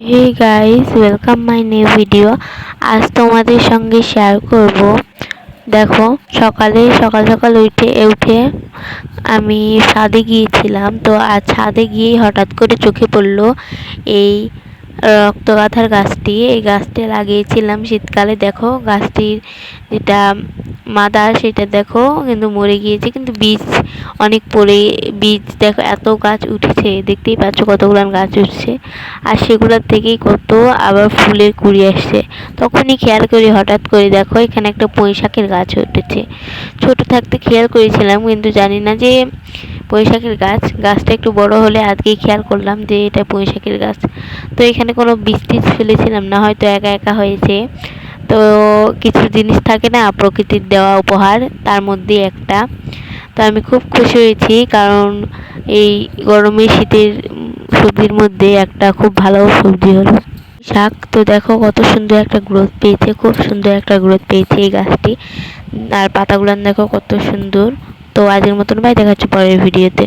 Hey guys, welcome my new video. আজ তোমাদের সঙ্গে শেয়ার করব। দেখো, সকাল সকাল উঠে আমি ছাদে গিয়েছিলাম। তো আজ ছাদে গিয়ে হঠাৎ করে চোখে পড়লো এই রক্তগাথার গাছটি। এই গাছটি লাগিয়েছিলাম শীতকালে। দেখো গাছটির যেটা মাদা সেটা দেখো কিন্তু মরে গিয়েছে, কিন্তু বীজ অনেক পড়ে বীজ দেখো এত গাছ উঠেছে, দেখতেই পাচ্ছ কতগুলো গাছ উঠছে। আর সেগুলোর থেকেই কত আবার ফুলের কুড়ি আসছে। তখনই খেয়াল করি, হঠাৎ করে দেখো এখানে একটা পুঁই শাকের গাছ উঠেছে। ছোট থাকতে খেয়াল করেছিলাম, কিন্তু জানি না যে পুঁই শাকের গাছটা একটু বড় হলে আজকেই খেয়াল করলাম যে এটা পুঁই শাকের গাছ। তো এখানে কোনো বীজ টিজ ফেলেছিলাম না, হয়তো একা একা হয়েছে। তো কিছু জিনিস থাকে না প্রকৃতির দেওয়া উপহার, তার মধ্যে একটা। তো আমি খুব খুশি হয়েছি, কারণ এই গরমে শীতের সবজির মধ্যে একটা খুব ভালো সবজি হলো শাক। তো দেখো কত সুন্দর একটা গ্রোথ পেয়েছে, খুব সুন্দর একটা গ্রোথ পেয়েছে এই গাছটি। আর পাতাগুলো দেখো কত সুন্দর। তো আজকের মতন বাই, দেখা হচ্ছে পরের ভিডিওতে।